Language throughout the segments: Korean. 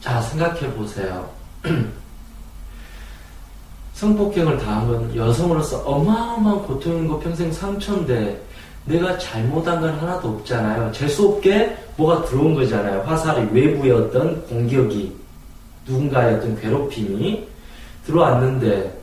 자, 생각해 보세요. 성폭행을 당한 건 여성으로서 어마어마한 고통인 거 평생 상처인데 내가 잘못한 건 하나도 없잖아요. 재수없게 뭐가 들어온 거잖아요. 화살이, 외부의 어떤 공격이, 누군가의 어떤 괴롭힘이 들어왔는데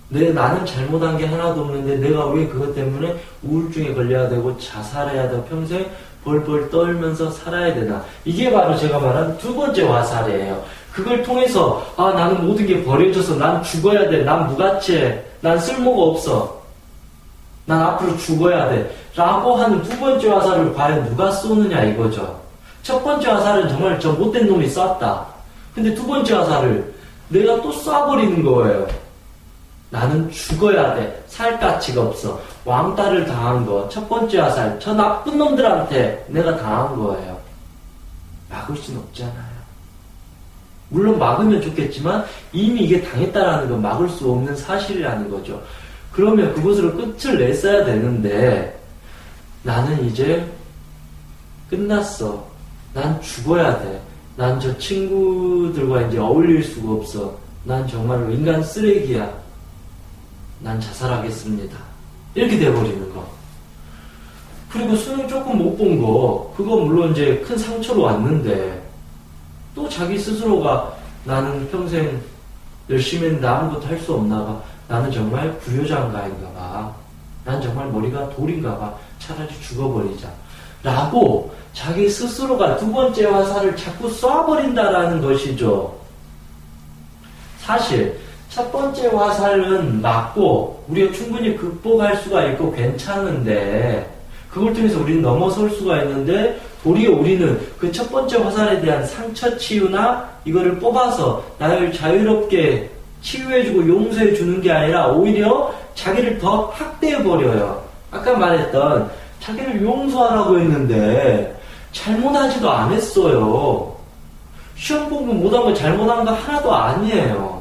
나는 잘못한 게 하나도 없는데 내가 왜 그것 때문에 우울증에 걸려야 되고 자살해야 되고 평생 벌벌 떨면서 살아야 되나. 이게 바로 제가 말한 두 번째 화살이에요. 그걸 통해서 나는 모든 게 버려져서 난 죽어야 돼. 난 무가치해. 난 쓸모가 없어. 난 앞으로 죽어야 돼. 라고 하는 두 번째 화살을 과연 누가 쏘느냐 이거죠. 첫 번째 화살은 정말 저 못된 놈이 쐈다. 근데 두 번째 화살을 내가 또 쏴버리는 거예요. 나는 죽어야 돼. 살 가치가 없어. 왕따를 당한 거. 첫 번째 화살. 저 나쁜 놈들한테 내가 당한 거예요. 막을 수는 없잖아요. 물론 막으면 좋겠지만 이미 이게 당했다라는 건 막을 수 없는 사실이라는 거죠. 그러면 그것으로 끝을 냈어야 되는데 나는 이제 끝났어. 난 죽어야 돼. 난 저 친구들과 이제 어울릴 수가 없어. 난 정말로 인간 쓰레기야. 난 자살하겠습니다. 이렇게 돼버리는 거. 그리고 수능 조금 못 본 거, 그거 물론 이제 큰 상처로 왔는데 또 자기 스스로가 나는 평생 열심히 했는데 아무것도 할 수 없나 봐. 나는 정말 불효자인가 봐. 난 정말 머리가 돌인가 봐. 차라리 죽어버리자. 라고 자기 스스로가 두 번째 화살을 자꾸 쏴버린다라는 것이죠. 사실 첫 번째 화살은 맞고 우리가 충분히 극복할 수가 있고 괜찮은데 그걸 통해서 우리는 넘어설 수가 있는데 도리어 우리는 그 첫 번째 화살에 대한 상처 치유나 이거를 뽑아서 나를 자유롭게 치유해주고 용서해주는 게 아니라 오히려 자기를 더 학대해버려요. 아까 말했던 자기를 용서하라고 했는데 잘못하지도 않았어요. 시험 공부 못한 거 잘못한 거 하나도 아니에요.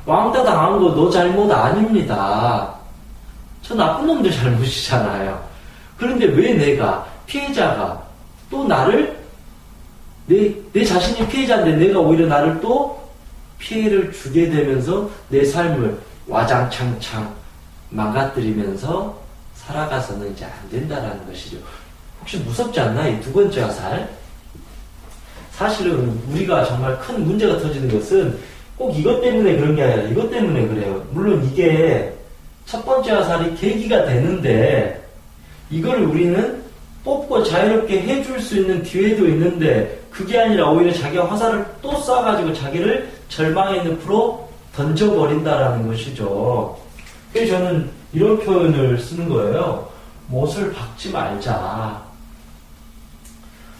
왕따 당한 거 너 잘못 아닙니다. 저 나쁜 놈들 잘못이잖아요. 그런데 왜 내가 피해자가 또 나를 내 자신이 피해자인데 내가 오히려 나를 또 피해를 주게 되면서 내 삶을 와장창창 망가뜨리면서 살아가서는 이제 안 된다라는 것이죠. 혹시 무섭지 않나? 이 두 번째 화살. 사실은 우리가 정말 큰 문제가 터지는 것은 꼭 이것 때문에 그런 게 아니라 이것 때문에 그래요. 물론 이게 첫 번째 화살이 계기가 되는데 이걸 우리는 뽑고 자유롭게 해줄 수 있는 기회도 있는데 그게 아니라 오히려 자기가 화살을 또 쏴가지고 자기를 절망의 늪으로 던져버린다라는 것이죠. 그래서 저는 이런 표현을 쓰는 거예요. 못을 박지 말자.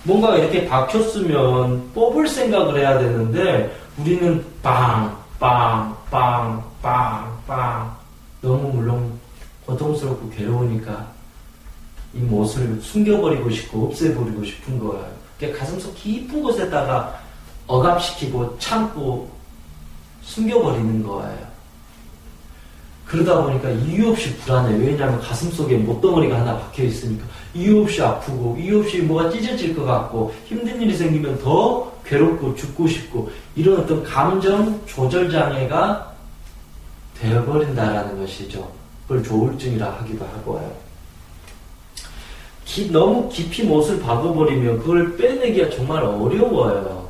뭔가 이렇게 박혔으면 뽑을 생각을 해야 되는데 우리는 빵, 빵, 빵, 빵, 빵. 너무 물론 고통스럽고 괴로우니까 이 못을 숨겨버리고 싶고 없애버리고 싶은 거예요. 그러니까 가슴속 깊은 곳에다가 억압시키고 참고 숨겨버리는 거예요. 그러다 보니까 이유 없이 불안해. 왜냐하면 가슴속에 못덩어리가 하나 박혀있으니까 이유 없이 아프고 이유 없이 뭐가 찢어질 것 같고 힘든 일이 생기면 더 괴롭고 죽고 싶고 이런 어떤 감정 조절 장애가 되어버린다라는 것이죠. 그걸 조울증이라 하기도 하고요. 너무 깊이 못을 박아버리면 그걸 빼내기가 정말 어려워요.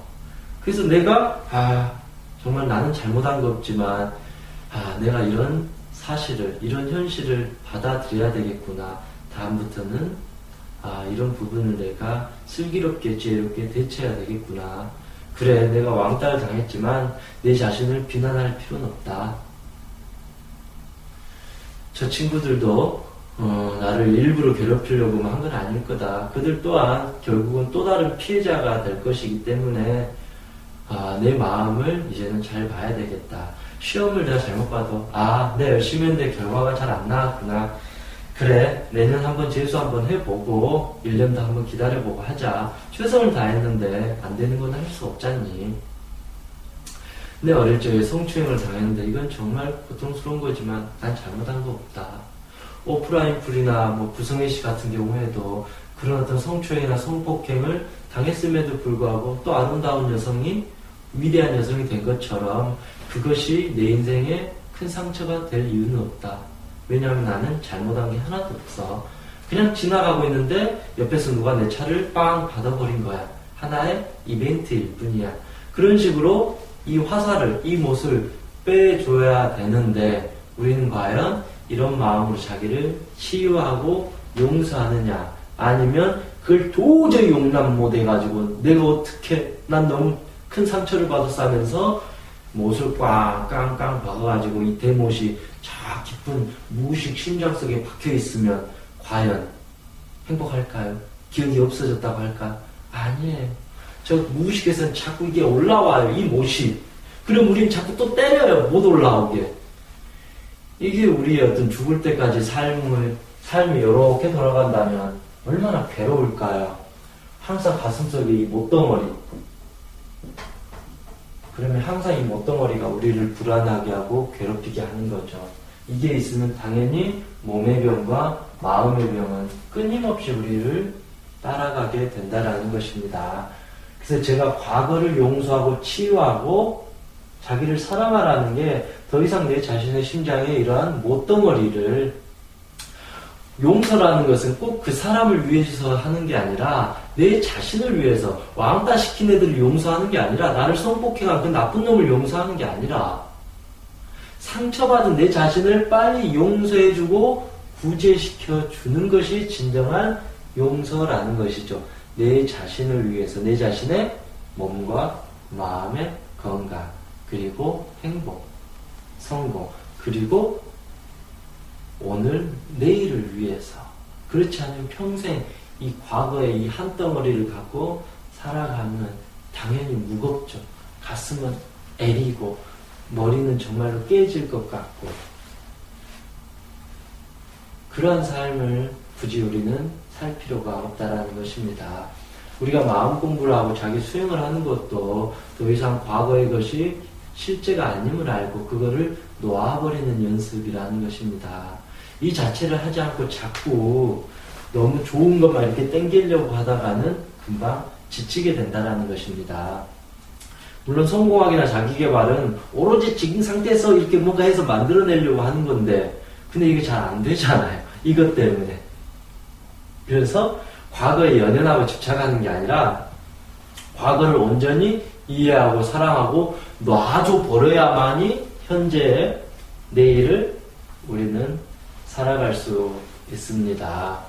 그래서 내가 정말 나는 잘못한 거 없지만 내가 이런 사실을 이런 현실을 받아들여야 되겠구나. 다음부터는 이런 부분을 내가 슬기롭게 지혜롭게 대처해야 되겠구나. 그래 내가 왕따를 당했지만 내 자신을 비난할 필요는 없다. 저 친구들도 나를 일부러 괴롭히려고 한 건 아닐 거다. 그들 또한 결국은 또 다른 피해자가 될 것이기 때문에 내 마음을 이제는 잘 봐야 되겠다. 시험을 내가 잘못 봐도 내가 열심히 했는데 결과가 잘 안 나왔구나. 그래 내년 한번 재수 한번 해보고 1년 더 한번 기다려보고 하자. 최선을 다했는데 안 되는 건 할 수 없잖니. 내 어릴 적에 성추행을 당했는데 이건 정말 고통스러운 거지만 난 잘못한 거 없다. 오프라인 불이나 부성애 씨 같은 경우에도 그런 어떤 성추행이나 성폭행을 당했음에도 불구하고 또 아름다운 여성이 위대한 여성이 된 것처럼 그것이 내 인생에 큰 상처가 될 이유는 없다. 왜냐하면 나는 잘못한 게 하나도 없어. 그냥 지나가고 있는데 옆에서 누가 내 차를 빵 받아버린 거야. 하나의 이벤트일 뿐이야. 그런 식으로 이 화살을, 이 못을 빼줘야 되는데 우리는 과연 이런 마음으로 자기를 치유하고 용서하느냐, 아니면 그걸 도저히 용납 못해가지고 내가 어떻게, 난 너무 큰 상처를 받았어 하면서 못을 꽝깡깡 박아가지고 이 대못이 저 깊은 무의식 심장 속에 박혀있으면 과연 행복할까요? 기억이 없어졌다고 할까? 아니에요. 저 무의식에서는 자꾸 이게 올라와요, 이 못이. 그럼 우린 자꾸 또 때려요, 못 올라오게. 이게 우리의 어떤 죽을 때까지 삶이 이렇게 돌아간다면 얼마나 괴로울까요? 항상 가슴속에 이 못덩어리. 그러면 항상 이 못덩어리가 우리를 불안하게 하고 괴롭히게 하는 거죠. 이게 있으면 당연히 몸의 병과 마음의 병은 끊임없이 우리를 따라가게 된다라는 것입니다. 그래서 제가 과거를 용서하고 치유하고 자기를 사랑하라는 게 더 이상 내 자신의 심장에 이러한 못덩어리를, 용서라는 것은 꼭 그 사람을 위해서 하는 게 아니라 내 자신을 위해서, 왕따 시킨 애들을 용서하는 게 아니라, 나를 성폭행한 그 나쁜 놈을 용서하는 게 아니라, 상처받은 내 자신을 빨리 용서해주고 구제시켜 주는 것이 진정한 용서라는 것이죠. 내 자신을 위해서, 내 자신의 몸과 마음의 건강, 그리고 행복, 성공, 그리고 오늘, 내일을 위해서. 그렇지 않으면 평생 이 과거의 이 한 덩어리를 갖고 살아가면 당연히 무겁죠. 가슴은 애리고 머리는 정말로 깨질 것 같고. 그러한 삶을 굳이 우리는 살 필요가 없다라는 것입니다. 우리가 마음 공부를 하고 자기 수행을 하는 것도 더 이상 과거의 것이 실제가 아님을 알고 그거를 놓아버리는 연습이라는 것입니다. 이 자체를 하지 않고 자꾸 너무 좋은 것만 이렇게 땡기려고 하다가는 금방 지치게 된다는 것입니다. 물론 성공학이나 자기계발은 오로지 지금 상태에서 이렇게 뭔가 해서 만들어내려고 하는 건데, 근데 이게 잘 안 되잖아요. 이것 때문에. 그래서 과거에 연연하고 집착하는 게 아니라 과거를 온전히 이해하고 사랑하고 놔줘 버려야만이 현재의 내일을 우리는 살아갈 수 있습니다.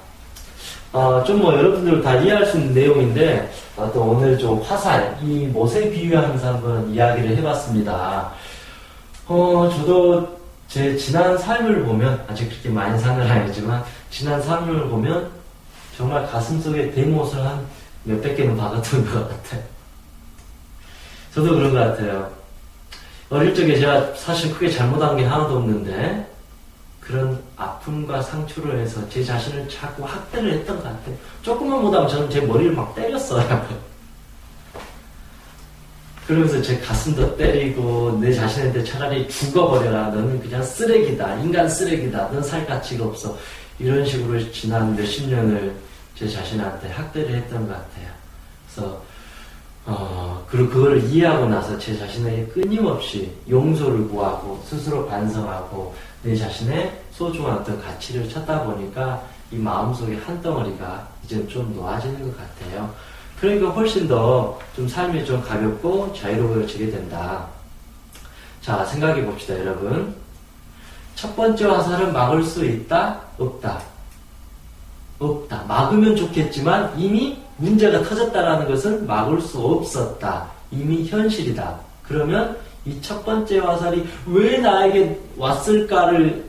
좀 여러분들 다 이해할 수 있는 내용인데, 또 오늘 좀 화살, 이 못에 비유하면서 한번 이야기를 해봤습니다. 저도 제 지난 삶을 보면, 아직 그렇게 많이 산을 아니지만, 지난 삶을 보면 정말 가슴속에 대못을 한 몇백 개는 박았던 것 같아요. 저도 그런 것 같아요. 어릴 적에 제가 사실 크게 잘못한 게 하나도 없는데, 그런 아픔과 상처를 해서 제 자신을 자꾸 학대를 했던 것 같아요. 조금만 못하면 저는 제 머리를 막 때렸어요. 그러면서 제 가슴도 때리고 내 자신한테 차라리 죽어버려라. 너는 그냥 쓰레기다. 인간 쓰레기다. 넌 살 가치가 없어. 이런 식으로 지난 몇십 년을 제 자신한테 학대를 했던 것 같아요. 그래서 그리고 그걸 이해하고 나서 제 자신에게 끊임없이 용서를 구하고 스스로 반성하고 내 자신의 소중한 어떤 가치를 찾다 보니까 이 마음속에 한 덩어리가 이제 좀 놓아지는 것 같아요. 그러니까 훨씬 더 좀 삶이 좀 가볍고 자유로워지게 된다. 자, 생각해 봅시다, 여러분. 첫 번째 화살은 막을 수 있다? 없다? 없다. 막으면 좋겠지만 이미 문제가 터졌다라는 것은 막을 수 없었다. 이미 현실이다. 그러면 이 첫 번째 화살이 왜 나에게 왔을까를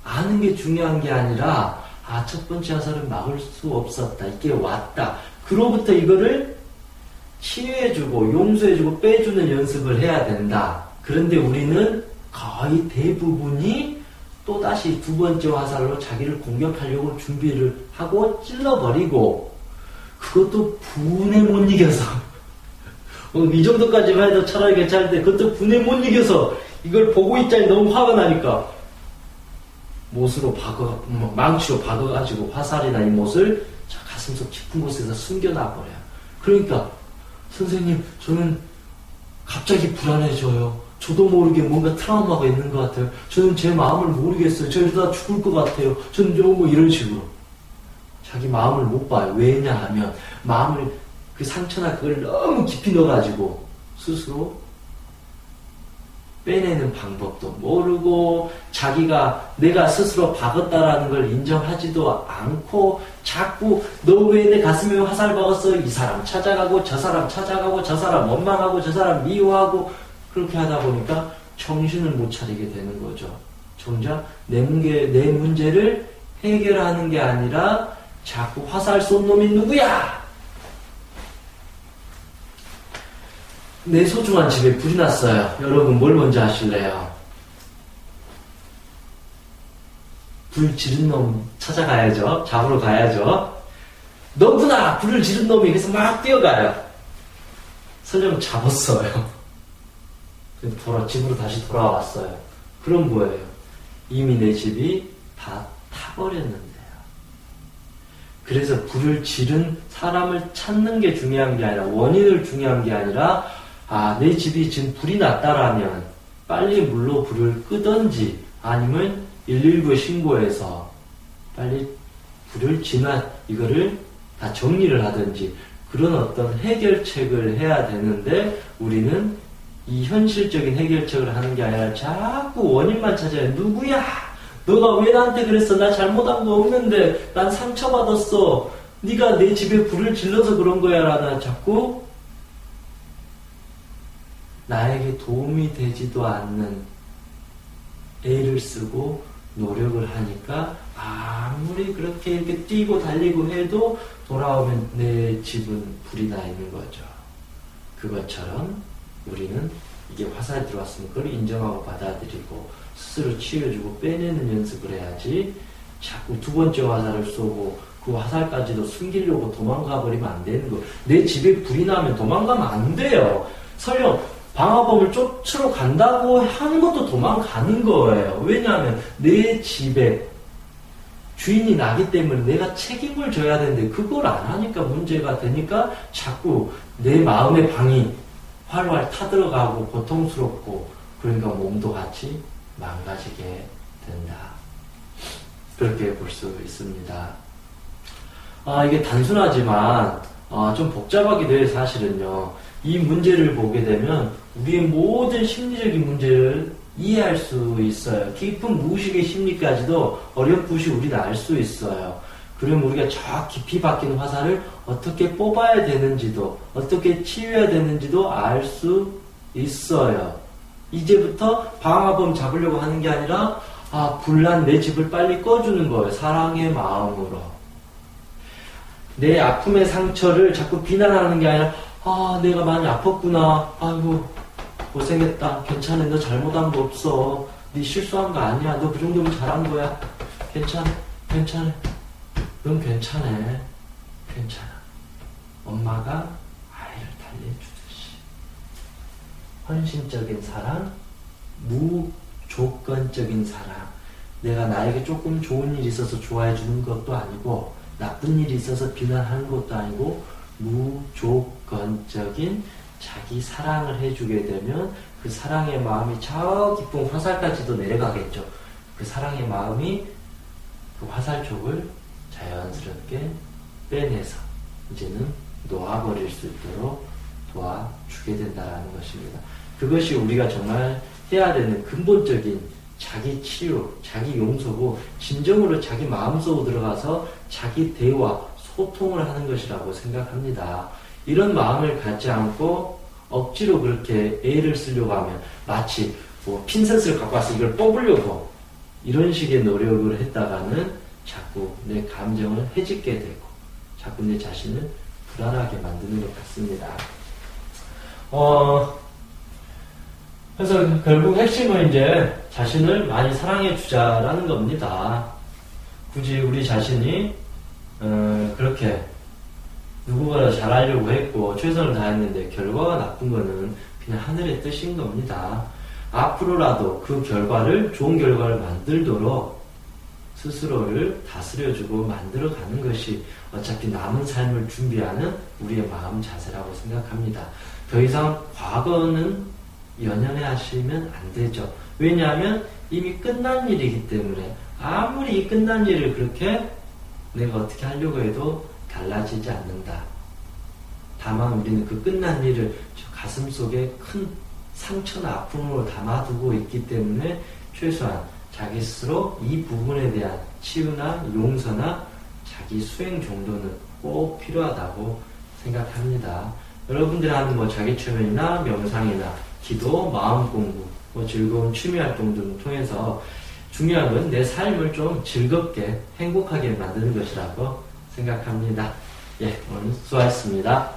아는 게 중요한 게 아니라, 첫 번째 화살은 막을 수 없었다. 이게 왔다. 그로부터 이거를 치유해주고 용서해주고 빼주는 연습을 해야 된다. 그런데 우리는 거의 대부분이 또다시 두 번째 화살로 자기를 공격하려고 준비를 하고 찔러버리고, 그것도 분에 못 이겨서 이 정도까지만 해도 차라리 괜찮은데 그것도 분에 못 이겨서 이걸 보고 있자니 너무 화가 나니까 못으로 망치로 박아가지고 화살이나 이 못을 가슴속 깊은 곳에서 숨겨놔버려요. 그러니까 선생님 저는 갑자기 불안해져요. 저도 모르게 뭔가 트라우마가 있는 것 같아요. 저는 제 마음을 모르겠어요. 저 이러다 죽을 것 같아요. 저는 뭐 이런 식으로 자기 마음을 못 봐요. 왜냐하면 마음을 그 상처나 그걸 너무 깊이 넣어가지고 스스로 빼내는 방법도 모르고 자기가 내가 스스로 박았다라는 걸 인정하지도 않고 자꾸 너 왜 내 가슴에 화살 박았어? 이 사람 찾아가고 저 사람 찾아가고 저 사람 원망하고 저 사람 미워하고 그렇게 하다 보니까 정신을 못 차리게 되는 거죠. 정작 내 문제를 해결하는 게 아니라 자꾸 화살 쏜 놈이 누구야? 내 소중한 집에 불이 났어요. 여러분 뭘 먼저 하실래요? 불 지른 놈 찾아가야죠. 잡으러 가야죠. 너구나! 불을 지른 놈이. 그래서 막 뛰어가요. 설령 잡았어요. 집으로 다시 돌아왔어요. 그럼 뭐예요? 이미 내 집이 다 타버렸는데요. 그래서 불을 지른 사람을 찾는 게 중요한 게 아니라 원인을 중요한 게 아니라 내 집이 지금 불이 났다라면 빨리 물로 불을 끄든지 아니면 119에 신고해서 빨리 불을 이거를 다 정리를 하든지 그런 어떤 해결책을 해야 되는데 우리는 이 현실적인 해결책을 하는 게 아니라 자꾸 원인만 찾아요. 누구야? 너가 왜 나한테 그랬어? 나 잘못한 거 없는데 난 상처받았어. 네가 내 집에 불을 질러서 그런 거야 라나 자꾸 나에게 도움이 되지도 않는 애를 쓰고 노력을 하니까 아무리 그렇게 이렇게 뛰고 달리고 해도 돌아오면 내 집은 불이 나 있는 거죠. 그것처럼 우리는 이게 화살이 들어왔으면 그걸 인정하고 받아들이고 스스로 치유해주고 빼내는 연습을 해야지 자꾸 두 번째 화살을 쏘고 그 화살까지도 숨기려고 도망가 버리면 안 되는 거예요. 내 집에 불이 나면 도망가면 안 돼요. 설령 방화범을 쫓으러 간다고 하는 것도 도망가는 거예요. 왜냐하면 내 집에 주인이 나기 때문에 내가 책임을 져야 되는데 그걸 안 하니까 문제가 되니까 자꾸 내 마음의 방이 활활 타들어가고 고통스럽고 그러니까 몸도 같이 망가지게 된다. 그렇게 볼 수 있습니다. 이게 단순하지만 좀 복잡하기도 해요. 사실은요. 이 문제를 보게 되면 우리의 모든 심리적인 문제를 이해할 수 있어요. 깊은 무의식의 심리까지도 어렴풋이 우리는 알 수 있어요. 그러면 우리가 저 깊이 박힌 화살을 어떻게 뽑아야 되는지도 어떻게 치유해야 되는지도 알 수 있어요. 이제부터 방화범 잡으려고 하는 게 아니라 불난 내 집을 빨리 꺼주는 거예요. 사랑의 마음으로. 내 아픔의 상처를 자꾸 비난하는 게 아니라 내가 많이 아팠구나. 아이고 고생했다. 괜찮아. 너 잘못한 거 없어. 네 실수한 거 아니야. 너 그 정도면 잘한 거야. 괜찮아. 넌 괜찮아. 엄마가 아이를 달래주듯이 헌신적인 사랑, 무조건적인 사랑. 내가 나에게 조금 좋은 일이 있어서 좋아해 주는 것도 아니고 나쁜 일이 있어서 비난하는 것도 아니고 무조건적인 자기 사랑을 해주게 되면 그 사랑의 마음이 저 깊은 화살까지도 내려가겠죠. 그 사랑의 마음이 그 화살촉을 자연스럽게 빼내서 이제는 놓아버릴 수 있도록 도와주게 된다는 것입니다. 그것이 우리가 정말 해야 되는 근본적인 자기 치유, 자기 용서고 진정으로 자기 마음속으로 들어가서 자기 대화, 소통을 하는 것이라고 생각합니다. 이런 마음을 갖지 않고 억지로 그렇게 애를 쓰려고 하면 마치 핀셋을 갖고 와서 이걸 뽑으려고 이런 식의 노력을 했다가는 자꾸 내 감정을 해집게 되고 자꾸 내 자신을 불안하게 만드는 것 같습니다. 그래서 결국 핵심은 이제 자신을 많이 사랑해 주자라는 겁니다. 굳이 우리 자신이 그렇게 누구보다 잘하려고 했고 최선을 다했는데 결과가 나쁜 거는 그냥 하늘의 뜻인 겁니다. 앞으로라도 그 결과를 좋은 결과를 만들도록 스스로를 다스려주고 만들어가는 것이 어차피 남은 삶을 준비하는 우리의 마음 자세라고 생각합니다. 더 이상 과거는 연연해 하시면 안 되죠. 왜냐하면 이미 끝난 일이기 때문에 아무리 이 끝난 일을 그렇게 내가 어떻게 하려고 해도 달라지지 않는다. 다만 우리는 그 끝난 일을 저 가슴 속에 큰 상처나 아픔으로 담아두고 있기 때문에 최소한 자기 스스로 이 부분에 대한 치유나 용서나 자기 수행 정도는 꼭 필요하다고 생각합니다. 여러분들한 뭐 자기 체면이나 명상이나 기도, 마음 공부, 뭐 즐거운 취미 활동 등을 통해서 중요한 건 내 삶을 좀 즐겁게 행복하게 만드는 것이라고 생각합니다. 예, 오늘 수고하셨습니다.